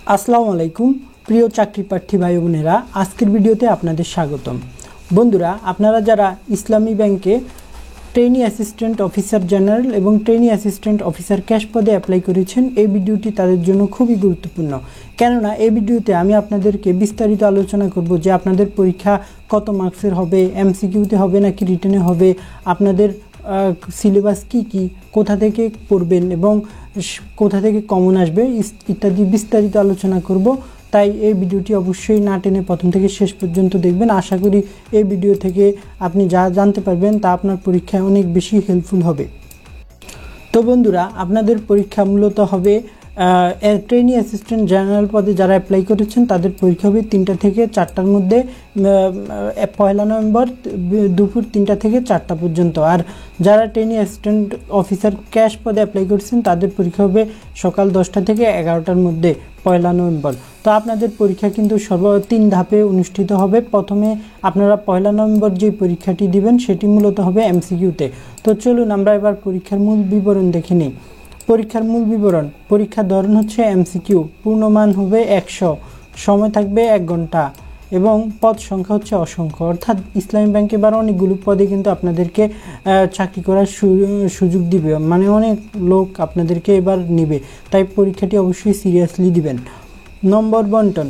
আসসালামু আলাইকুম প্রিয় চাকরি প্রার্থী ভাই বোনেরা, আজকের ভিডিওতে আপনাদের স্বাগতম। বন্ধুরা, আপনারা যারা ইসলামী ব্যাংকে ট্রেনি অ্যাসিস্ট্যান্ট অফিসার জেনারেল এবং ট্রেনি অ্যাসিস্ট্যান্ট অফিসার ক্যাশ পদে অ্যাপ্লাই করেছেন, এই ভিডিওটি তাদের জন্য খুবই গুরুত্বপূর্ণ। কেননা এই ভিডিওতে আমি আপনাদেরকে বিস্তারিত আলোচনা করব যে আপনাদের পরীক্ষা কত মার্কসের হবে, এমসিকিউতে হবে নাকি রিটেনে হবে, আপনাদের সিলেবাস কি, কোথা থেকে পড়বেন এবং কোথা থেকে কমন আসবে ইত্যাদি বিস্তারিত আলোচনা করব। তাই এই ভিডিওটি অবশ্যই না টেনে প্রথম থেকে শেষ পর্যন্ত দেখবেন। আশা করি এই ভিডিও থেকে আপনি যা জানতে পারবেন তা আপনার পরীক্ষায় অনেক বেশি হেল্পফুল হবে। তো বন্ধুরা, আপনাদের পরীক্ষা মূলত হবে ট্রেনি অ্যাসিস্ট্যান্ট জেনারেল পদে যারা অ্যাপ্লাই করেছেন তাদের পরীক্ষা হবে 3টা থেকে 4টার মধ্যে, 1 নভেম্বর দুপুর 3টা থেকে 4টা পর্যন্ত। আর যারা ট্রেনি অ্যাসিস্ট্যান্ট অফিসার ক্যাশ পদে অ্যাপ্লাই করেছেন তাদের পরীক্ষা হবে সকাল 10টা থেকে 11টার মধ্যে 1 নভেম্বর। তো আপনাদের পরীক্ষা কিন্তু 3 ধাপে অনুষ্ঠিত হবে। প্রথমে আপনারা 1 নভেম্বর যে পরীক্ষাটি দিবেন সেটি মূলত হবে এমসিকিউতে। তো চলুন আমরা এবার পরীক্ষার মূল বিবরণ দেখে নিই। পরীক্ষার মূল বিবরণ: পরীক্ষার ধরন হচ্ছে এমসিকিউ, পূর্ণমান হবে 100, সময় থাকবে 1 ঘন্টা এবং পদ সংখ্যা হচ্ছে অসংখ্য। অর্থাৎ ইসলামী ব্যাংকে এবার অনেকগুলো পদে কিন্তু আপনাদেরকে চাকরি করার সুযোগ দিবে, মানে অনেক লোক আপনাদেরকে এবার নেবে, তাই পরীক্ষাটি অবশ্যই সিরিয়াসলি দিবেন। নম্বর বন্টন,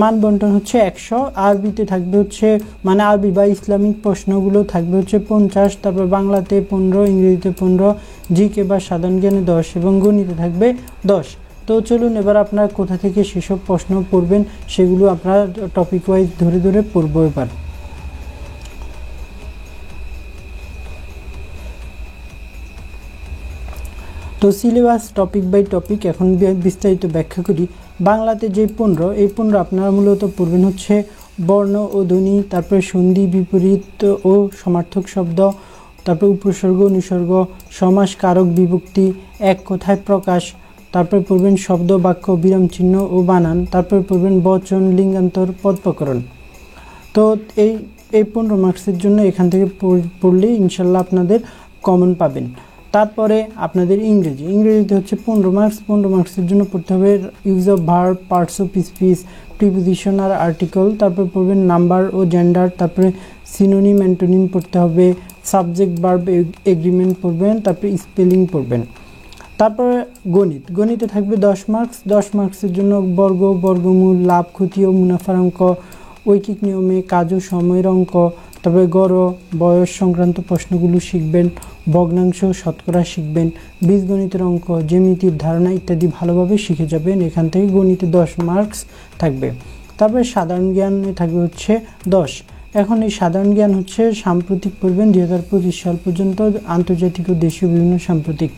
মান বন্টন হচ্ছে 100। আরবিতে থাকবে হচ্ছে মানে আরবি বা ইসলামিক প্রশ্নগুলো থাকবে হচ্ছে 50, তারপর বাংলাতে 15, ইংরেজিতে 15, জিকে বা সাধারণ জ্ঞানে 10 এবং গণিতে থাকবে 10। তো চলুন এবার আপনারা কোথা থেকে সেসব প্রশ্ন পড়বেন সেগুলো আপনারা টপিক ওয়াইজ ধরে ধরে পড়বো এবার। তো সিলেবাস টপিক বাই টপিক এখন বিস্তারিত ব্যাখ্যা করি। বাংলাতে যে 15, এই 15 আপনারা মূলত পড়বেন হচ্ছে বর্ণ ও ধ্বনি, তারপরে সন্ধি, বিপরীত ও সমার্থক শব্দ, তারপরে উপসর্গ, অনুসর্গ, সমাস, কারক, বিভক্তি, এক কথায় প্রকাশ, তারপরে পড়বেন শব্দ, বাক্য, বিরাম চিহ্ন ও বানান, তারপরে পড়বেন বচন, লিঙ্গান্তর, পদ প্রকরণ। তো এই 15 মার্কসের জন্য এখান থেকে পড়লে ইনশাল্লাহ আপনাদের কমন পাবেন। তারপরে আপনাদের ইংরেজিতে হচ্ছে 15 মার্কস। 15 মার্কসের জন্য পড়তে হবে use of verb, parts of speech, preposition আর আর্টিকেল, তারপরে পড়বেন নাম্বার ও জেন্ডার, তারপরে সিনোনিম অ্যান্টোনিম পড়তে হবে, সাবজেক্ট ভার্ব এগ্রিমেন্ট পড়বেন, তারপরে স্পেলিং পড়বেন। তারপরে গণিতে থাকবে 10 মার্কস। 10 মার্কসের জন্য বর্গ, বর্গমূল, লাভ, ক্ষতি ও মুনাফার অঙ্ক, ঐকিক নিয়মে কাজ ও সময়ের অঙ্ক, তারপরে গড়, বয়স সংক্রান্ত প্রশ্নগুলো শিখবেন, ভগ্নাংশ, শতকরা শিখবেন, বীজগণিতের অঙ্ক, জ্যামিতির ধারণা ইত্যাদি ভালোভাবে শিখে যাবেন। এখান থেকে গণিতে 10 মার্কস থাকবে। তারপরে সাধারণ জ্ঞানে থাকবে হচ্ছে 10। এখন এই সাধারণ জ্ঞান হচ্ছে সাম্প্রতিক পড়বেন 2025 সাল পর্যন্ত, আন্তর্জাতিক ও দেশীয় বিভিন্ন সাম্প্রতিক।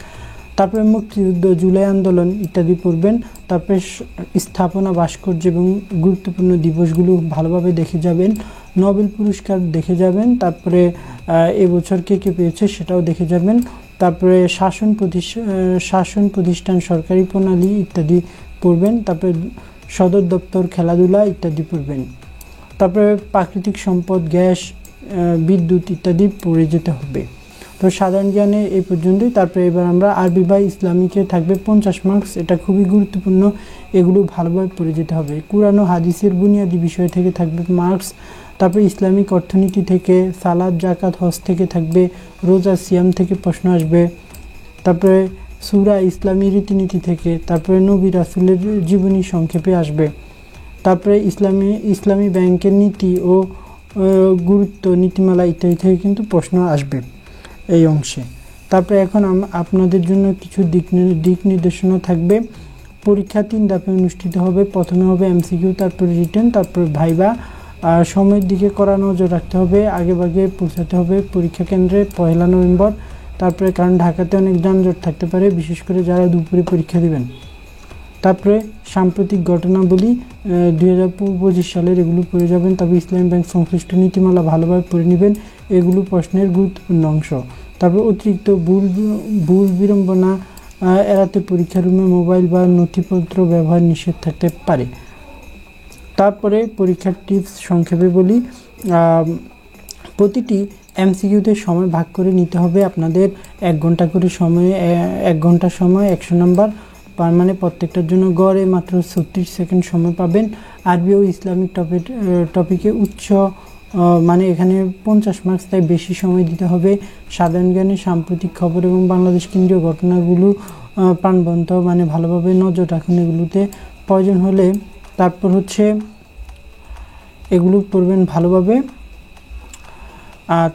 তারপরে মুক্তিযুদ্ধ, জুলাই আন্দোলন ইত্যাদি পড়বেন। তারপরে স্থাপনা, ভাস্কর্য এবং গুরুত্বপূর্ণ দিবসগুলো ভালোভাবে দেখে যাবেন, নোবেল পুরস্কার দেখে যাবেন, তারপরে এবছর কে পেয়েছে সেটাও দেখে যাবেন, তারপরে শাসন প্রতিষ্ঠান, সরকারি প্রণালী ইত্যাদি পড়বেন, তারপরে সদর দপ্তর, খেলাধুলা ইত্যাদি পড়বেন। তারপরে প্রাকৃতিক সম্পদ, গ্যাস, বিদ্যুৎ ইত্যাদি পড়ে যেতে হবে। তো সাধারণ জ্ঞানে এই পর্যন্তই। তারপরে এবার আমরা আরবি বা ইসলামিকে থাকবে 50 মার্কস। এটা খুবই গুরুত্বপূর্ণ, এগুলো ভালোভাবে পড়ে যেতে হবে। কুরআন ও হাদিসের বুনিয়াদী বিষয় থেকে থাকবে মার্কস। তারপরে ইসলামিক অর্থনীতি থেকে, সালাত, জাকাত, হজ থেকে থাকবে, রোজা, সিয়াম থেকে প্রশ্ন আসবে। তারপরে সূরা ইসলামী রীতিনীতি থেকে, তারপরে নবী রাসূলের জীবনী সংক্ষেপে আসবে। তারপরে ইসলামী ব্যাংকের নীতি ও গুরুত্ব, নীতিমালা ইত্যাদি থেকে কিন্তু প্রশ্ন আসবে এই অংশে। তারপরে এখন আপনাদের জন্য কিছু দিক নির্দেশনা থাকবে। পরীক্ষা 3 ধাপে অনুষ্ঠিত হবে। প্রথমে হবে এমসিকিউ, তারপরে রিটেন, তারপরে ভাইবা। আর সময়ের দিকে কড়া নজর রাখতে হবে, আগে পৌঁছাতে হবে পরীক্ষা কেন্দ্রে 1 নভেম্বর। তারপরে কারণ ঢাকাতে অনেক যানজট থাকতে পারে, বিশেষ করে যারা দুপুরে পরীক্ষা দিবেন। তারপরে সাম্প্রতিক ঘটনাবলী 2025 সালের এগুলো পড়ে যাবেন। তারপরে ইসলামী ব্যাংক সংশ্লিষ্ট নীতিমালা ভালোভাবে পড়ে নেবেন, এগুলো প্রশ্নের গুরুত্বপূর্ণ অংশ। তারপর অতিরিক্ত ভুল বিড়ম্বনা এড়াতে পরীক্ষা রুমে মোবাইল বা নথিপত্র ব্যবহার নিষেধ থাকতে পারে। তারপরে পরীক্ষার টিপস সংক্ষেপে বলি। প্রতিটি এমসিকিউতে সময় ভাগ করে নিতে হবে আপনাদের। 1 ঘন্টা করে সময়ে 1 ঘন্টা সময় 100 নাম্বার। মানে প্রত্যেকটার জন্য গড়ে মাত্র 36 সেকেন্ড সময় পাবেন। আরবি ও ইসলামিক টপিকে উচ্চ মানে এখানে 50 মার্কস, তাই বেশি সময় দিতে হবে। সাধারণ জ্ঞানে সাম্প্রতিক খবর এবং বাংলাদেশ কেন্দ্রীয় ঘটনাগুলো প্রাণবন্ত মানে ভালোভাবে নজর রাখুন এগুলোতে। প্রয়োজন হলে তারপর হচ্ছে এগুলো পড়বেন ভালোভাবে,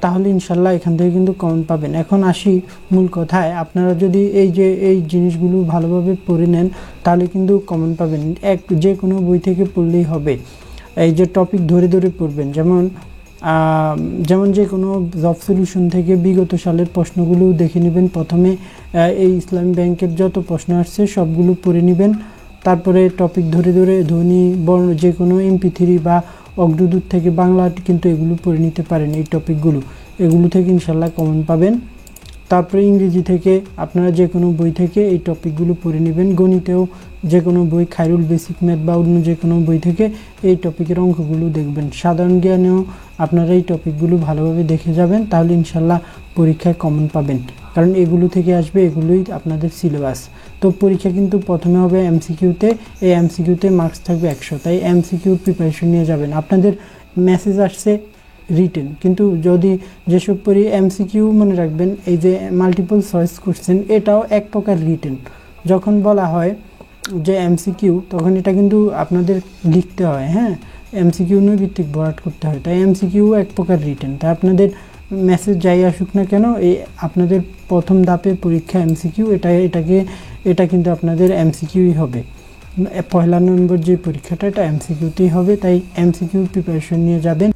তাহলে ইনশাল্লাহ এখান থেকে কিন্তু কমেন্ট পাবেন। এখন আসি মূল কথায়, আপনারা যদি এই জিনিসগুলো ভালোভাবে পড়ে নেন তাহলে কিন্তু কমেন্ট পাবেন। যে কোনো বই থেকে পড়লেই হবে। এই যে টপিক ধরে ধরে পড়বেন, যেমন যে কোনো জব সলিউশন থেকে বিগত সালের প্রশ্নগুলো দেখে নেবেন। প্রথমে এই ইসলামী ব্যাংকের যত প্রশ্ন আসছে সবগুলো পড়ে নেবেন, তারপরে টপিক ধরে ধরে ধ্বনি বর্ণ যে কোনো MP3 বা অগ্রদূত থেকে বাংলা কিন্তু এগুলো পড়ে নিতে পারেন। এই টপিকগুলো এগুলো থেকে ইনশাল্লাহ কমেন্ট পাবেন। তারপরে ইংরেজি থেকে আপনারা যে কোনো বই থেকে এই টপিকগুলো পড়ে নেবেন। গণিতেও যে কোনো বই, খায়রুল বেসিক ম্যাথ বা অন্য যে কোনো বই থেকে এই টপিকের অঙ্কগুলো দেখবেন। সাধারণ জ্ঞানেও আপনারা এই টপিকগুলো ভালোভাবে দেখে যাবেন, তাহলে ইনশাল্লাহ পরীক্ষায় কমন পাবেন, কারণ এগুলো থেকে আসবে, এগুলোই আপনাদের সিলেবাস। তো পরীক্ষা কিন্তু প্রথমে হবে MCQতে, এই MCQতে মার্কস থাকবে 100, তাই MCQ প্রিপারেশন নিয়ে যাবেন। আপনাদের মেসেজ আসছে রিটেন, কিন্তু যদি যেসব MCQ মনে রাখবেন, এই যে মাল্টিপল চয়েস কোশ্চেন এটাও এক প্রকার রিটেন। যখন বলা হয় যে MCQ তখন এটা কিন্তু আপনাদের লিখতে হয়, হ্যাঁ, MCQ নৈর্ভিত্তিক ভরাট করতে হয়, তাই MCQ এক প্রকার রিটেন। তাই আপনাদের মেসেজ যাই আসুক না কেন, এই আপনাদের প্রথম ধাপে পরীক্ষা MCQ, এটা কিন্তু আপনাদের MCQই হবে। 1 নভেম্বর যে পরীক্ষাটা এটা MCQতেই হবে, তাই MCQ প্রিপারেশন নিয়ে যাবেন।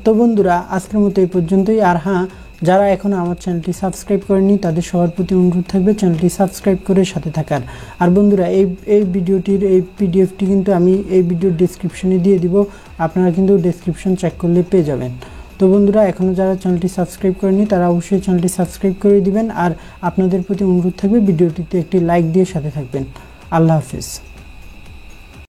তো বন্ধুরা, আজকের মতো এই পর্যন্তই। আর হ্যাঁ, যারা এখনও আমার চ্যানেলটি সাবস্ক্রাইব করেনি তাদের সবার প্রতি অনুরোধ থাকবে চ্যানেলটি সাবস্ক্রাইব করে সাথে থাকার। আর বন্ধুরা, এই ভিডিওটির এই PDFটি কিন্তু আমি এই ভিডিওর ডেসক্রিপশনে দিয়ে দিব, আপনারা কিন্তু ডেসক্রিপশন চেক করলে পেয়ে যাবেন। তো বন্ধুরা, এখনও যারা চ্যানেলটি সাবস্ক্রাইব করেনি তারা অবশ্যই চ্যানেলটি সাবস্ক্রাইব করে দিবেন। আর আপনাদের প্রতি অনুরোধ থাকবে ভিডিওটিতে একটি লাইক দিয়ে সাথে থাকবেন। আল্লাহ হাফিজ।